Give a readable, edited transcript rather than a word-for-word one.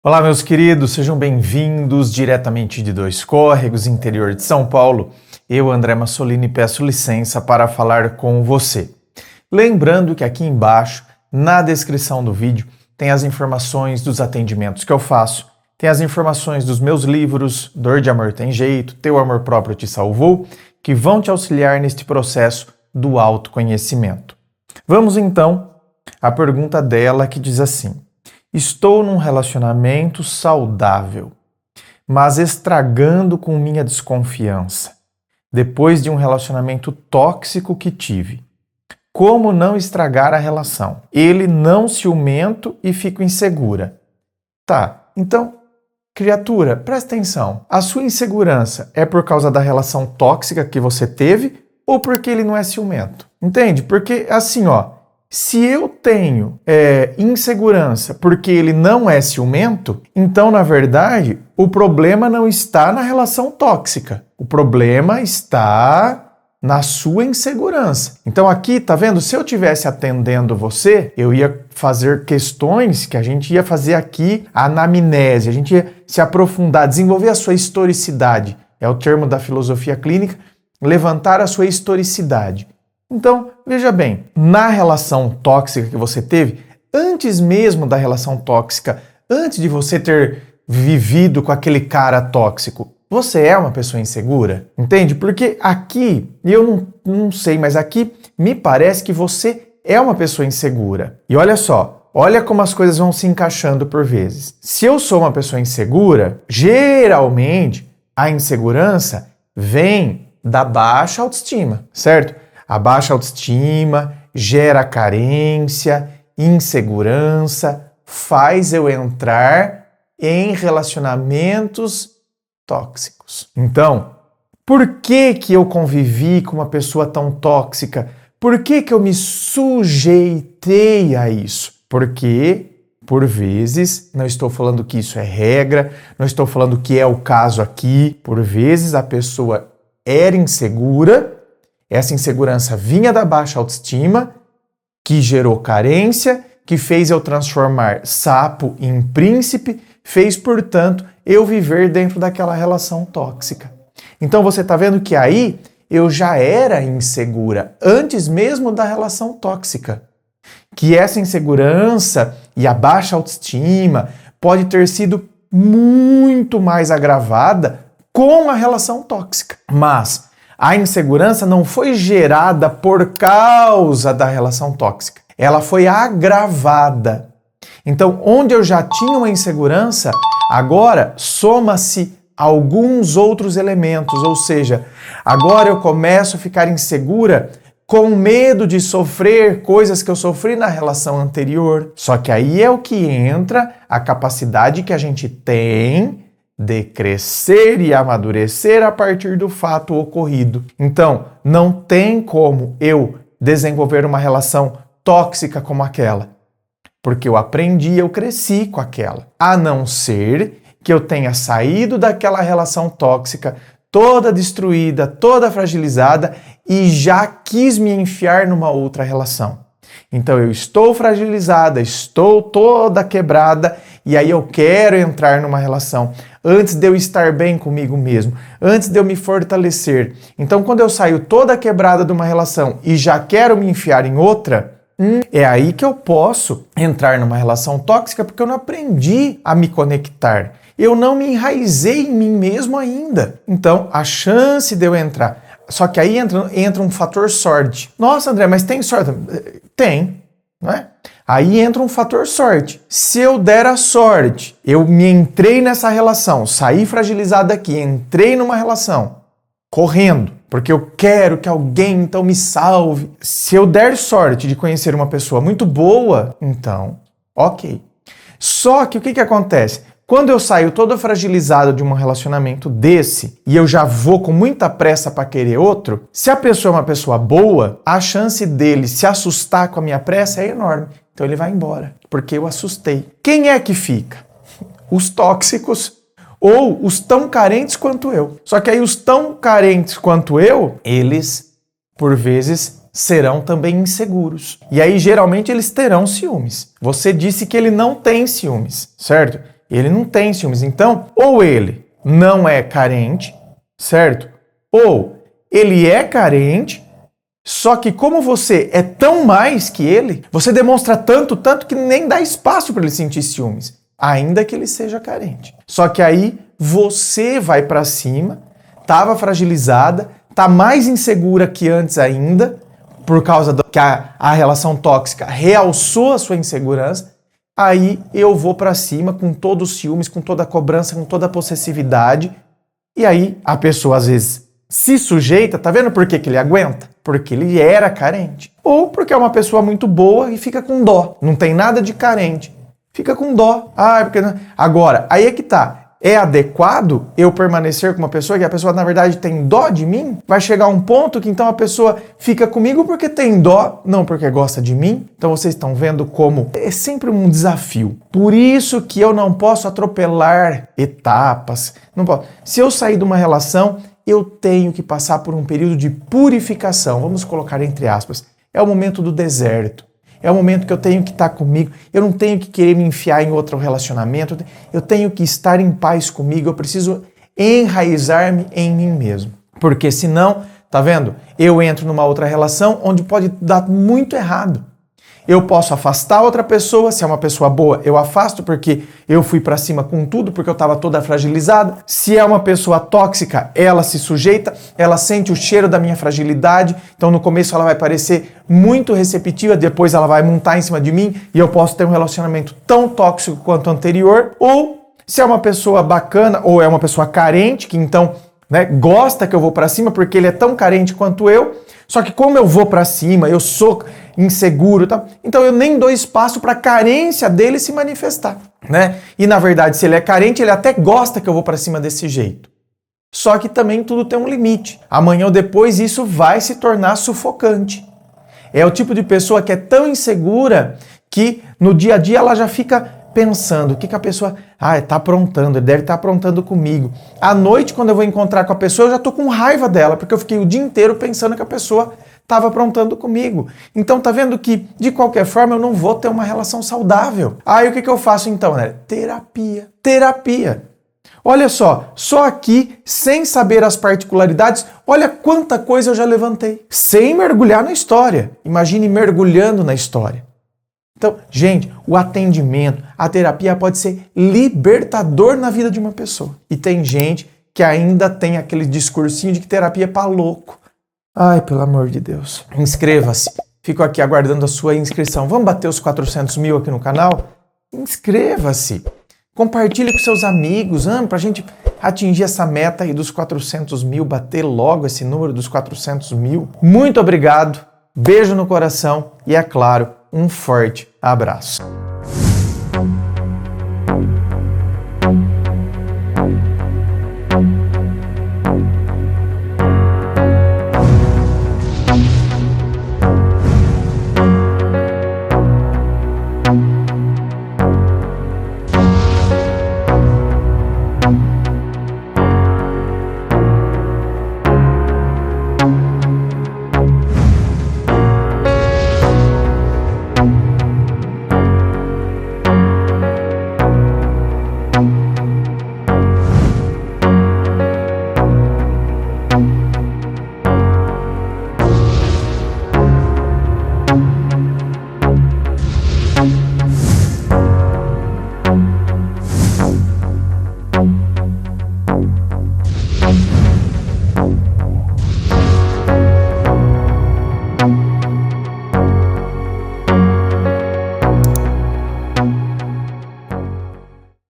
Olá, meus queridos, sejam bem-vindos diretamente de Dois Córregos, interior de São Paulo. Eu, André Massolini, peço licença para falar com você. Lembrando que aqui embaixo, na descrição do vídeo, tem as informações dos atendimentos que eu faço, tem as informações dos meus livros, Dor de Amor Tem Jeito, Teu Amor Próprio Te Salvou, que vão te auxiliar neste processo do autoconhecimento. Vamos então à pergunta dela que diz assim: estou num relacionamento saudável, mas estragando com minha desconfiança, depois de um relacionamento tóxico que tive. Como não estragar a relação? Ele não ciumento e fico insegura. Tá, então, criatura, presta atenção. A sua insegurança é por causa da relação tóxica que você teve ou porque ele não é ciumento? Entende? Porque assim, se eu tenho insegurança porque ele não é ciumento, então, na verdade, o problema não está na relação tóxica. O problema está na sua insegurança. Então aqui, tá vendo? Se eu estivesse atendendo você, eu ia fazer questões que a gente ia fazer aqui, a anamnese, a gente ia se aprofundar, desenvolver a sua historicidade. É o termo da filosofia clínica, levantar a sua historicidade. Então, veja bem, na relação tóxica que você teve, antes mesmo da relação tóxica, antes de você ter vivido com aquele cara tóxico, você é uma pessoa insegura? Entende? Porque aqui, eu não sei, mas aqui me parece que você é uma pessoa insegura. E olha só, olha como as coisas vão se encaixando por vezes. Se eu sou uma pessoa insegura, geralmente a insegurança vem da baixa autoestima, certo? A baixa autoestima gera carência, insegurança, faz eu entrar em relacionamentos tóxicos. Então, por que eu convivi com uma pessoa tão tóxica? Por que eu me sujeitei a isso? Porque, por vezes, não estou falando que isso é regra, não estou falando que é o caso aqui, por vezes a pessoa era insegura. Essa insegurança vinha da baixa autoestima, que gerou carência, que fez eu transformar sapo em príncipe, fez, portanto, eu viver dentro daquela relação tóxica. Então você está vendo que aí eu já era insegura, antes mesmo da relação tóxica. Que essa insegurança e a baixa autoestima pode ter sido muito mais agravada com a relação tóxica. Mas a insegurança não foi gerada por causa da relação tóxica. Ela foi agravada. Então, onde eu já tinha uma insegurança, agora soma-se alguns outros elementos. Ou seja, agora eu começo a ficar insegura com medo de sofrer coisas que eu sofri na relação anterior. Só que aí é o que entra a capacidade que a gente tem de crescer e amadurecer a partir do fato ocorrido. Então, não tem como eu desenvolver uma relação tóxica como aquela, porque eu aprendi, eu cresci com aquela. A não ser que eu tenha saído daquela relação tóxica toda destruída, toda fragilizada e já quis me enfiar numa outra relação. Então eu estou fragilizada, estou toda quebrada e aí eu quero entrar numa relação antes de eu estar bem comigo mesmo, antes de eu me fortalecer. Então quando eu saio toda quebrada de uma relação e já quero me enfiar em outra, é aí que eu posso entrar numa relação tóxica porque eu não aprendi a me conectar. Eu não me enraizei em mim mesmo ainda. Então a chance de eu entrar... Só que aí entra um fator sorte. Nossa, André, mas tem sorte? Tem, não é? Aí entra um fator sorte. Se eu der a sorte, eu me entrei nessa relação, saí fragilizado aqui, entrei numa relação, correndo, porque eu quero que alguém então me salve. Se eu der sorte de conhecer uma pessoa muito boa, então, ok. Só que o que acontece? Quando eu saio todo fragilizado de um relacionamento desse e eu já vou com muita pressa para querer outro, se a pessoa é uma pessoa boa, a chance dele se assustar com a minha pressa é enorme. Então ele vai embora, porque eu assustei. Quem é que fica? Os tóxicos ou os tão carentes quanto eu. Só que aí os tão carentes quanto eu, eles, por vezes, serão também inseguros. E aí, geralmente, eles terão ciúmes. Você disse que ele não tem ciúmes, certo? Ele não tem ciúmes. Então, ou ele não é carente, certo? Ou ele é carente, só que como você é tão mais que ele, você demonstra tanto que nem dá espaço para ele sentir ciúmes, ainda que ele seja carente. Só que aí você vai para cima, estava fragilizada, tá mais insegura que antes ainda, por causa que a relação tóxica realçou a sua insegurança, aí eu vou para cima com todos os ciúmes, com toda a cobrança, com toda a possessividade, e aí a pessoa às vezes se sujeita, tá vendo por que ele aguenta? Porque ele era carente. Ou porque é uma pessoa muito boa e fica com dó. Não tem nada de carente. Fica com dó. Porque não... Agora, aí é que tá. É adequado eu permanecer com uma pessoa que a pessoa, na verdade, tem dó de mim? Vai chegar um ponto que então a pessoa fica comigo porque tem dó, não porque gosta de mim? Então vocês estão vendo como é sempre um desafio. Por isso que eu não posso atropelar etapas. Não posso. Se eu sair de uma relação, eu tenho que passar por um período de purificação. Vamos colocar entre aspas. É o momento do deserto. É o momento que eu tenho que estar comigo. Eu não tenho que querer me enfiar em outro relacionamento. Eu tenho que estar em paz comigo. Eu preciso enraizar-me em mim mesmo. Porque senão, tá vendo? Eu entro numa outra relação onde pode dar muito errado. Eu posso afastar outra pessoa, se é uma pessoa boa, eu afasto porque eu fui pra cima com tudo, porque eu estava toda fragilizada. Se é uma pessoa tóxica, ela se sujeita, ela sente o cheiro da minha fragilidade, então no começo ela vai parecer muito receptiva, depois ela vai montar em cima de mim e eu posso ter um relacionamento tão tóxico quanto o anterior. Ou se é uma pessoa bacana, ou é uma pessoa carente, que então gosta que eu vou pra cima porque ele é tão carente quanto eu, só que como eu vou pra cima, eu sou inseguro, tá? Então eu nem dou espaço pra carência dele se manifestar, E na verdade, se ele é carente, ele até gosta que eu vou pra cima desse jeito. Só que também tudo tem um limite. Amanhã ou depois isso vai se tornar sufocante. É o tipo de pessoa que é tão insegura que no dia a dia ela já fica pensando, o que a pessoa tá aprontando, ele deve estar aprontando comigo. À noite, quando eu vou encontrar com a pessoa, eu já tô com raiva dela, porque eu fiquei o dia inteiro pensando que a pessoa estava aprontando comigo. Então tá vendo que, de qualquer forma, eu não vou ter uma relação saudável. Aí o que eu faço então, Terapia. Olha só aqui, sem saber as particularidades, olha quanta coisa eu já levantei. Sem mergulhar na história. Imagine mergulhando na história. Então, gente, o atendimento, a terapia pode ser libertador na vida de uma pessoa. E tem gente que ainda tem aquele discursinho de que terapia é pra louco. Ai, pelo amor de Deus. Inscreva-se. Fico aqui aguardando a sua inscrição. Vamos bater os 400 mil aqui no canal? Inscreva-se. Compartilhe com seus amigos, pra gente atingir essa meta aí dos 400 mil, bater logo esse número dos 400 mil. Muito obrigado, beijo no coração e, é claro, um forte abraço.